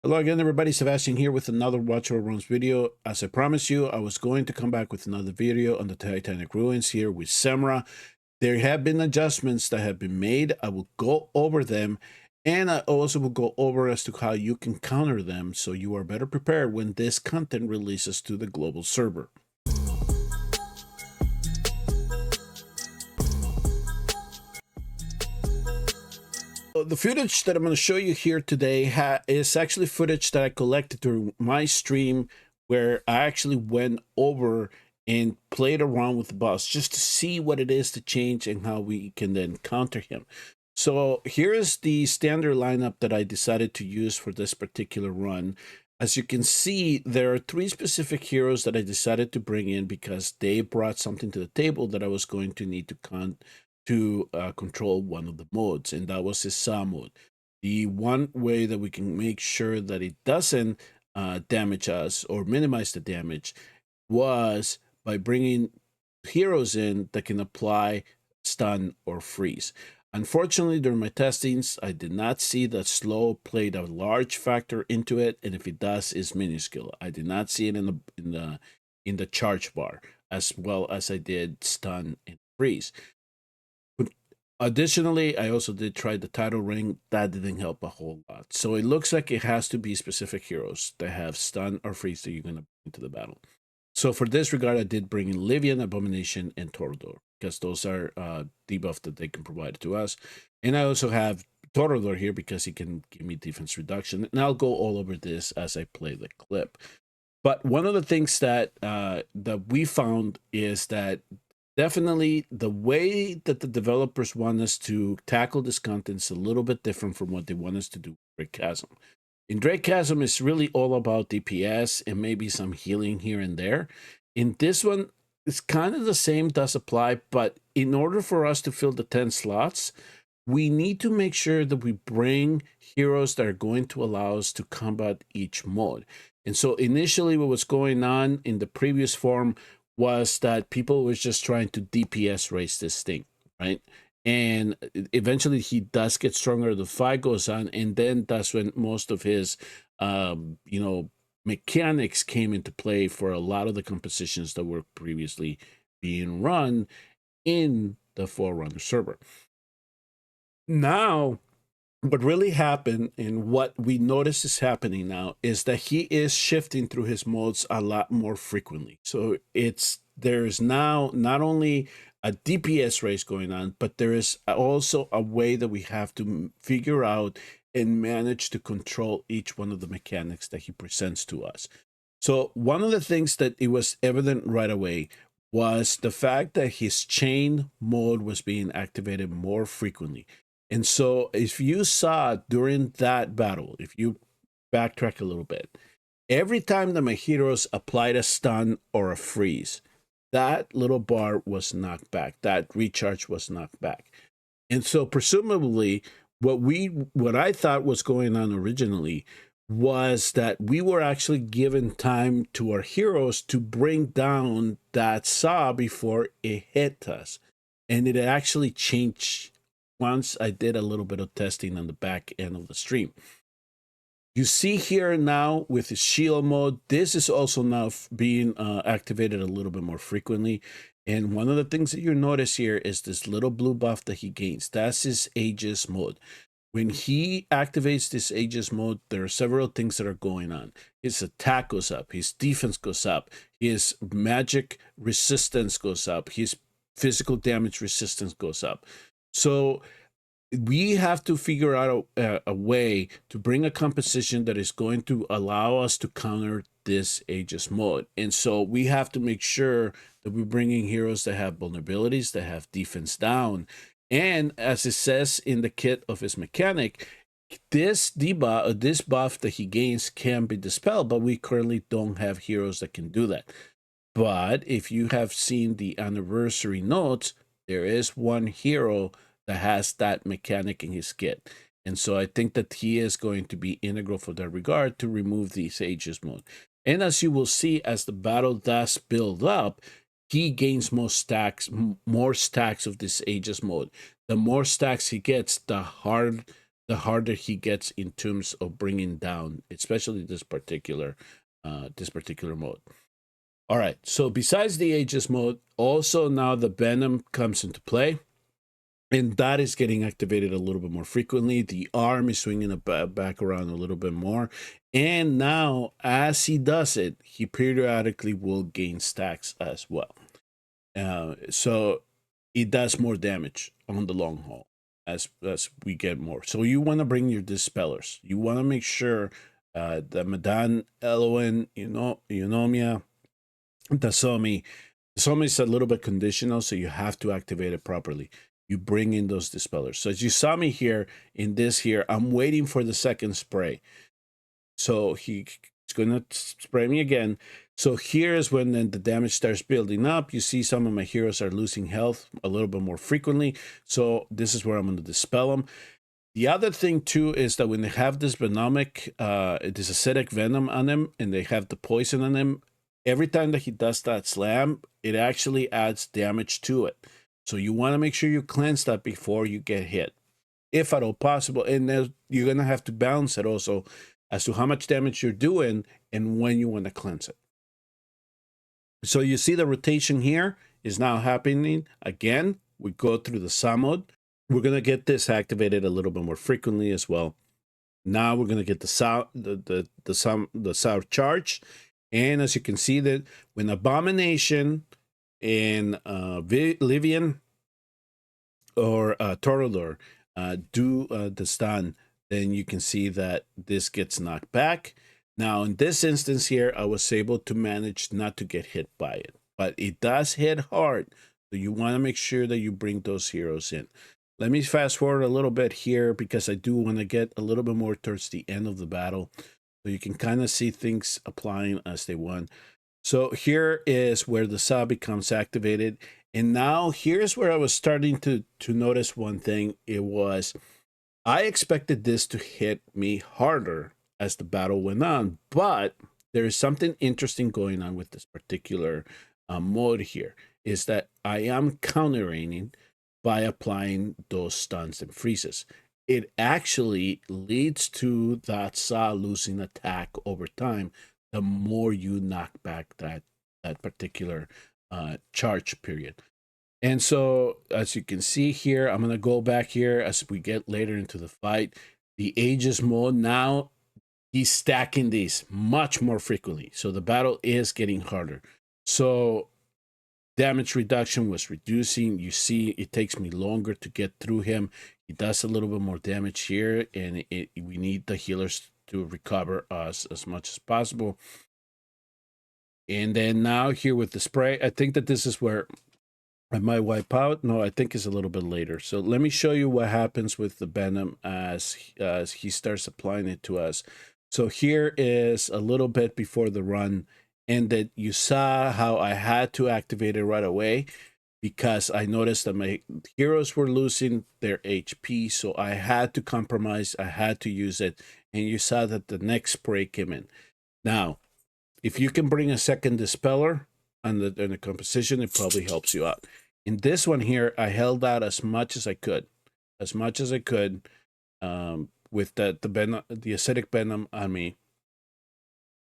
Hello again, everybody. Sebastian here with another Watch Over Runs video. As I promised you, I was going to come back with another video on the Titanic Ruins here with Semrah. There have been adjustments that have been made. I will go over them, and I also will go over as to how you can counter them so you are better prepared when this content releases to the global server. The footage that I'm going to show you here today is actually footage that I collected during my stream, where I actually went over and played around with the boss just to see what it is to change and how we can then counter him. So here is the standard lineup that I decided to use for this particular run. As you can see, there are three specific heroes that I decided to bring in because they brought something to the table that I was going to need to control one of the modes, and that was his saw mode. The one way that we can make sure that it doesn't damage us or minimize the damage was by bringing heroes in that can apply stun or freeze. Unfortunately, during my testings, I did not see that slow played a large factor into it, and if it does, is minuscule. I did not see it in the charge bar as well as I did stun and freeze. Additionally, I also did try the title ring. That didn't help a whole lot. So it looks like it has to be specific heroes that have stun or freeze that you're going to bring into the battle. So for this regard, I did bring in Livian, Abomination, and Toreador, because those are debuff that they can provide to us. And I also have Toreador here because he can give me defense reduction. And I'll go all over this as I play the clip. But one of the things that that we found is that definitely the way that the developers want us to tackle this content is a little bit different from what they want us to do with Drake Chasm. In Drake Chasm, it's really all about DPS and maybe some healing here and there. In this one, it's kind of the same, does apply, but in order for us to fill the 10 slots, we need to make sure that we bring heroes that are going to allow us to combat each mode. And so initially what was going on in the previous form was that people was just trying to DPS race this thing, right? And eventually he does get stronger, the fight goes on, and then that's when most of his, mechanics came into play for a lot of the compositions that were previously being run in the Forerunners server. Now, what really happened and what we notice is happening now is that he is shifting through his modes a lot more frequently. So there's now not only a DPS race going on, but there is also a way that we have to figure out and manage to control each one of the mechanics that he presents to us. So one of the things that it was evident right away was the fact that his chain mode was being activated more frequently. And so if you saw during that battle, if you backtrack a little bit, every time that my heroes applied a stun or a freeze, that little bar was knocked back. That recharge was knocked back. And so presumably what I thought was going on originally was that we were actually given time to our heroes to bring down that saw before it hit us. And it actually changed once I did a little bit of testing on the back end of the stream. You see here now with his shield mode, this is also now being activated a little bit more frequently. And one of the things that you notice here is this little blue buff that he gains. That's his Aegis mode. When he activates this Aegis mode, there are several things that are going on. His attack goes up, his defense goes up, his magic resistance goes up, his physical damage resistance goes up. So we have to figure out a way to bring a composition that is going to allow us to counter this Aegis mode. And so we have to make sure that we're bringing heroes that have vulnerabilities, that have defense down. And as it says in the kit of his mechanic, this debuff, this buff that he gains can be dispelled, but we currently don't have heroes that can do that. But if you have seen the anniversary notes, there is one hero that has that mechanic in his kit. And so I think that he is going to be integral for that regard to remove these Aegis mode. And as you will see, as the battle does build up, he gains more stacks of this Aegis mode. The more stacks he gets, the the harder he gets in terms of bringing down, especially this particular mode. All right, so besides the Aegis mode, also now the venom comes into play, and that is getting activated a little bit more frequently. The arm is swinging back around a little bit more, and now as he does it, he periodically will gain stacks as well. So it does more damage on the long haul as we get more. So you want to bring your dispellers. You want to make sure the Madan, Eloin, Eunomia, Tasomi. Tasomi is a little bit conditional, so you have to activate it properly. You bring in those dispellers. So as you saw me here in this here, I'm waiting for the second spray. So he's going to spray me again. So here is when then the damage starts building up. You see some of my heroes are losing health a little bit more frequently. So this is where I'm going to dispel them. The other thing too is that when they have this venomic, this acidic venom on them, and they have the poison on them, every time that he does that slam, it actually adds damage to it. So you want to make sure you cleanse that before you get hit, if at all possible. And then you're going to have to balance it also as to how much damage you're doing and when you want to cleanse it. So you see the rotation here is now happening again. We go through the Sa mode. We're going to get this activated a little bit more frequently as well. Now we're going to get the Sa charge. And as you can see that when Abomination and Livian or Toreador do the stun, then you can see that this gets knocked back. Now, in this instance here, I was able to manage not to get hit by it, but it does hit hard. So you want to make sure that you bring those heroes in. Let me fast forward a little bit here because I do want to get a little bit more towards the end of the battle. So you can kind of see things applying as they want. So here is where the Sa becomes activated. And now here's where I was starting to notice one thing. It was, I expected this to hit me harder as the battle went on, but there is something interesting going on with this particular mode here, is that I am countering by applying those stuns and freezes. It actually leads to that Sa losing attack over time the more you knock back that particular charge period. And so as you can see here, I'm going to go back here as we get later into the fight. The Aegis mode, now he's stacking these much more frequently. So the battle is getting harder. So damage reduction was reducing. You see, it takes me longer to get through him. He does a little bit more damage here, and we need the healers to recover us as much as possible. And then now here with the spray, I think that this is where I might wipe out. No, I think it's a little bit later. So let me show you what happens with the venom as he starts applying it to us. So here is a little bit before the run, and that you saw how I had to activate it right away because I noticed that my heroes were losing their HP. So I had to compromise. I had to use it. And you saw that the next spray came in. Now, if you can bring a second dispeller on the composition, it probably helps you out. In this one here, I held out as much as I could, with the acidic venom on me.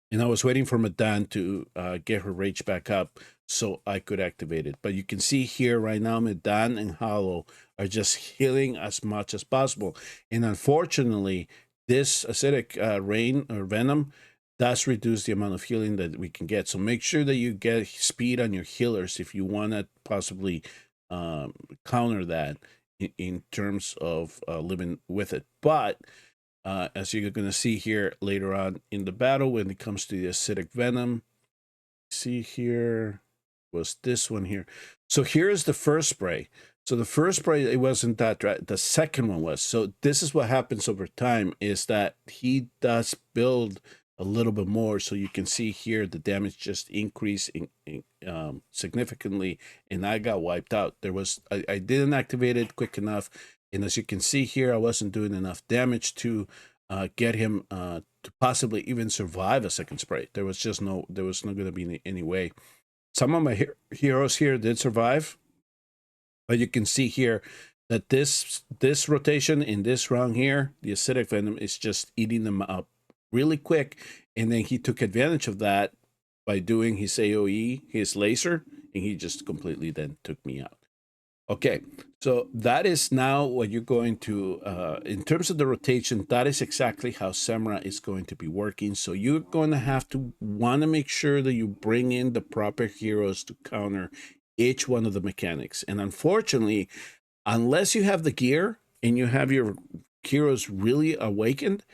And I was waiting for Madan to get her rage back up so I could activate it. But you can see here right now, Madan and Hollow are just healing as much as possible. And unfortunately, this acidic rain or venom does reduce the amount of healing that we can get. So make sure that you get speed on your healers if you want to possibly counter that in terms of living with it. But as you're going to see here later on in the battle, when it comes to the acidic venom, see here was this one here. So here's the first spray. So the first spray, it wasn't that dry. The second one was. So this is what happens over time, is that he does build a little bit more. So you can see here the damage just increased significantly, and I got wiped out. I didn't activate it quick enough. And as you can see here, I wasn't doing enough damage to get him to possibly even survive a second spray. There was not going to be any way. Some of my heroes here did survive, but you can see here that this rotation in this round here, the acidic venom is just eating them up really quick. And then he took advantage of that by doing his AoE, his laser, and he just completely then took me out. Okay, so that is now what you're going to, in terms of the rotation, that is exactly how Semrah is going to be working. So you're going to have to want to make sure that you bring in the proper heroes to counter each one of the mechanics. And unfortunately, unless you have the gear and you have your heroes really awakened,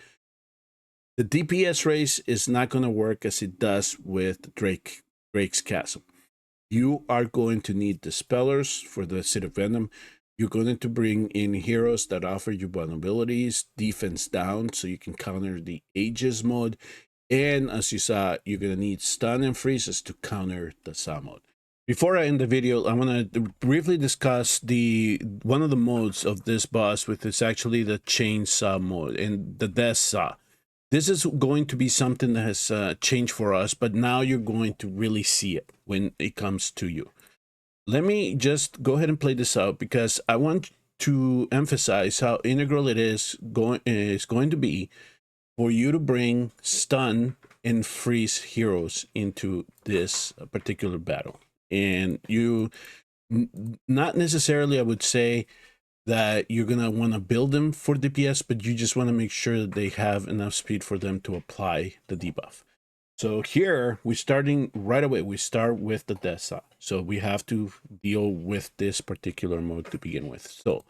the DPS race is not going to work as it does with Drake's Chasm. You are going to need dispellers for the acidic venom. You're going to bring in heroes that offer you vulnerabilities, defense down, so you can counter the Aegis mode. And as you saw, you're going to need stun and freezes to counter the Saw mode. Before I end the video, I want to briefly discuss one of the modes of this boss, which is actually the chainsaw mode and the death saw. This is going to be something that has changed for us, but now you're going to really see it when it comes to you. Let me just go ahead and play this out because I want to emphasize how integral it is going to be for you to bring stun and freeze heroes into this particular battle. And you, not necessarily, I would say, that you're going to want to build them for DPS, but you just want to make sure that they have enough speed for them to apply the debuff. So here, we're starting right away. We start with the death saw. So we have to deal with this particular mode to begin with. So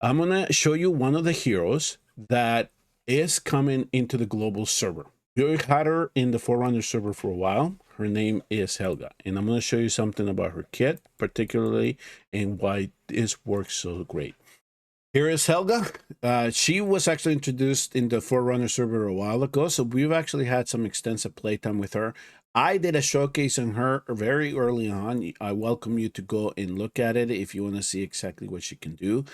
I'm going to show you one of the heroes that is coming into the global server. You had her in the Forerunners server for a while. Her name is Helga, and I'm going to show you something about her kit, particularly, and why this works so great. Here is Helga. She was actually introduced in the Forerunners server a while ago, so we've actually had some extensive playtime with her. I did a showcase on her very early on. I welcome you to go and look at it if you want to see exactly what she can do.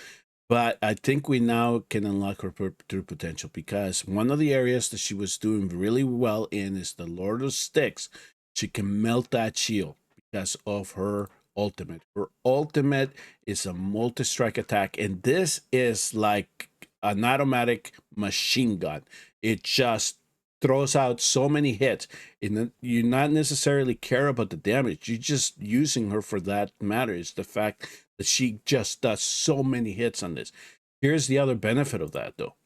But I think we now can unlock her true potential, because one of the areas that she was doing really well in is the Lord of Sticks. She can melt that shield because of her ultimate. Her ultimate is a multi-strike attack, and this is like an automatic machine gun. It just throws out so many hits, and you not necessarily care about the damage. You're just using her for that matter. It's the fact that she just does so many hits on this. Here's the other benefit of that, though.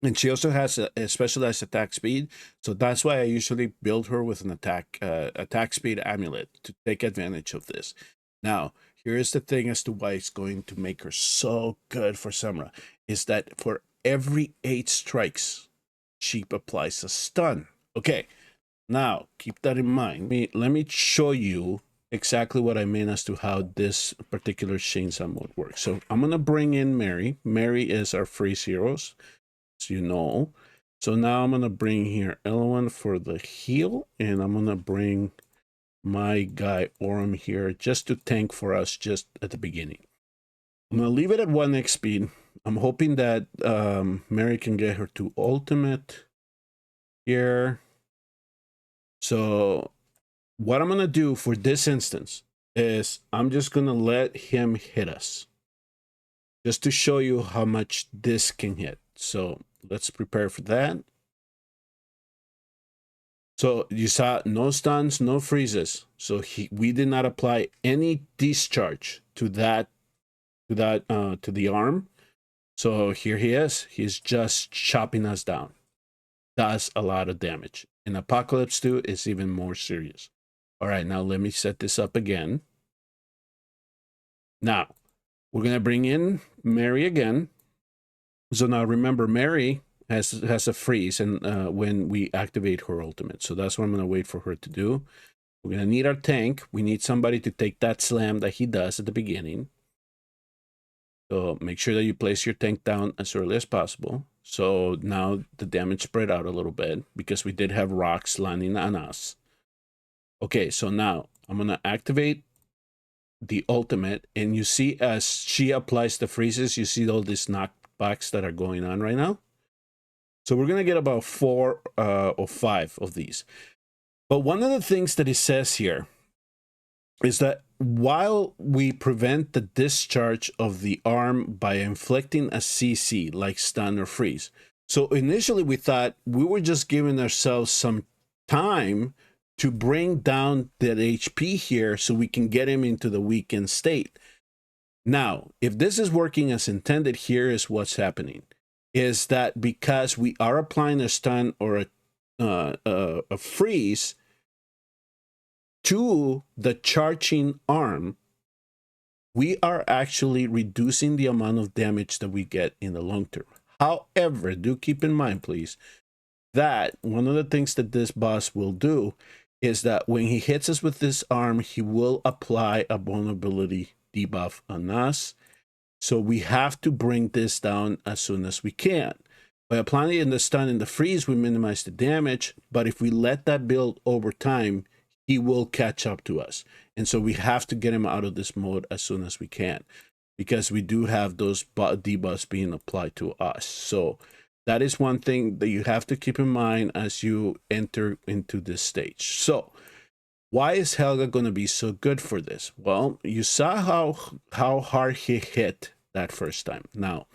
And she also has a specialized attack speed, so that's why I usually build her with an attack speed amulet to take advantage of this. Now, here's the thing as to why it's going to make her so good for Samra, is that for every 8 strikes, she applies a stun. Okay, now keep that in mind. Let me show you exactly what I mean as to how this particular chainsaw mode works. So I'm gonna bring in Mary. Mary is our freeze heroes, as you know. So now I'm gonna bring here L1 for the heal, and I'm gonna bring my guy Orem here just to tank for us just at the beginning. I'm gonna leave it at 1x speed. I'm hoping that Mary can get her to ultimate here. So what I'm going to do for this instance is I'm just going to let him hit us, just to show you how much this can hit. So let's prepare for that. So you saw no stuns, no freezes. So we did not apply any discharge to the arm. So here he is. He's just chopping us down. Does a lot of damage. In Apocalypse 2, it's even more serious. All right, now let me set this up again. Now, we're going to bring in Mary again. So now remember, Mary has a freeze and when we activate her ultimate. So that's what I'm going to wait for her to do. We're going to need our tank. We need somebody to take that slam that he does at the beginning. So make sure that you place your tank down as early as possible. So now the damage spread out a little bit because we did have rocks landing on us. Okay, so now I'm going to activate the ultimate, and you see as she applies the freezes, you see all these knockbacks that are going on right now. So we're going to get about 4 or 5 of these. But one of the things that it says here is that while we prevent the discharge of the arm by inflicting a CC like stun or freeze. So initially we thought we were just giving ourselves some time to bring down that HP here so we can get him into the weakened state. Now, if this is working as intended, here is what's happening. Is that because we are applying a stun or a freeze to the charging arm, we are actually reducing the amount of damage that we get in the long term. However, do keep in mind, please, that one of the things that this boss will do is that when he hits us with this arm, he will apply a vulnerability debuff on us. So we have to bring this down as soon as we can. By applying it in the stun and the freeze, we minimize the damage, but if we let that build over time, he will catch up to us. And so we have to get him out of this mode as soon as we can, because we do have those debuffs being applied to us. So that is one thing that you have to keep in mind as you enter into this stage. So why is Helga going to be so good for this? Well, you saw how hard he hit that first time. Now,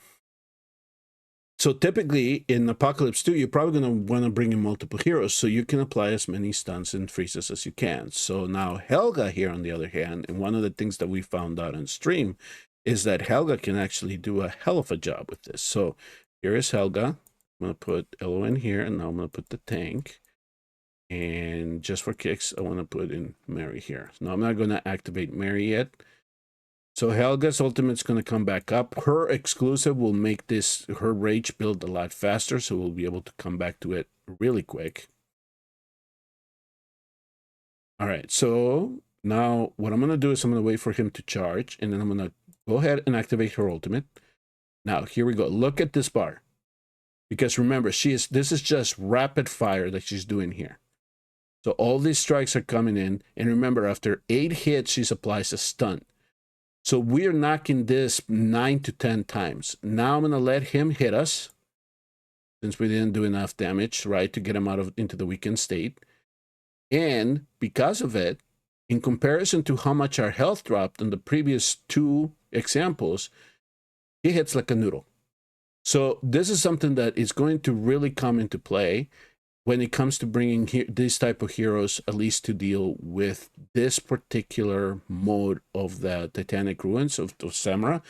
so typically in Apocalypse 2, you're probably going to want to bring in multiple heroes so you can apply as many stuns and freezes as you can. So now Helga here, on the other hand, and one of the things that we found out on stream is that Helga can actually do a hell of a job with this. So here is Helga. I'm going to put Elo in here, and now I'm going to put the tank. And just for kicks, I want to put in Mary here. Now I'm not going to activate Mary yet. So Helga's ultimate's going to come back up. Her exclusive will make her rage build a lot faster, so we'll be able to come back to it really quick. All right, so now what I'm going to do is I'm going to wait for him to charge, and then I'm going to go ahead and activate her ultimate. Now, here we go. Look at this bar. Because remember, this is just rapid fire that she's doing here. So all these strikes are coming in, and remember, after 8 hits, she applies a stun. So we're knocking this 9 to 10 times. Now I'm going to let him hit us, since we didn't do enough damage, right, to get him into the weakened state. And because of it, in comparison to how much our health dropped in the previous 2 examples, he hits like a noodle. So this is something that is going to really come into play when it comes to bringing these type of heroes, at least to deal with this particular mode of the Titanic Ruins of Semrah,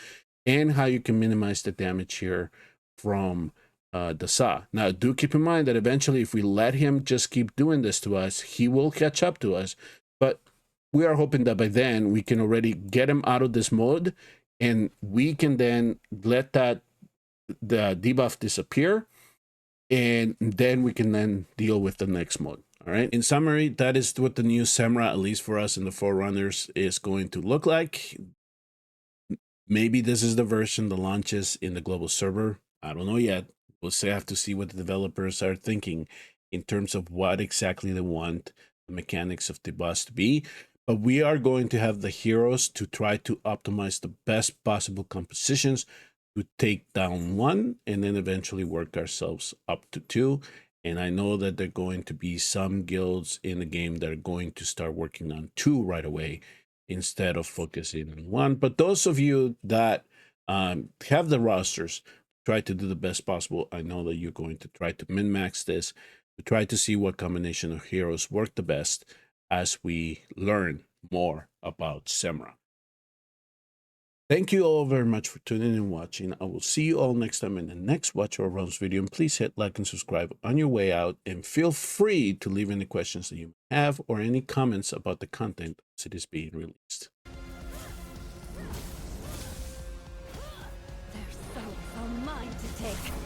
and how you can minimize the damage here from the Sa. Now, do keep in mind that eventually, if we let him just keep doing this to us, he will catch up to us. But we are hoping that by then, we can already get him out of this mode, and we can then let the debuff disappear, and then we can then deal with the next mode. All right. In summary, that is what the new Semrah, at least for us in the Forerunners, is going to look like. Maybe this is the version that launches in the global server. I don't know yet. We'll have to see what the developers are thinking in terms of what exactly they want the mechanics of the boss to be. But we are going to have the heroes to try to optimize the best possible compositions to take down 1 and then eventually work ourselves up to 2. And I know that there are going to be some guilds in the game that are going to start working on 2 right away instead of focusing on 1. But those of you that have the rosters, try to do the best possible. I know that you're going to try to min-max this, to try to see what combination of heroes work the best as we learn more about Semrah. Thank you all very much for tuning in and watching. I will see you all next time in the next Watch Our Realms video. And please hit like and subscribe on your way out. And feel free to leave any questions that you have or any comments about the content as it is being released. Their souls are mine to take.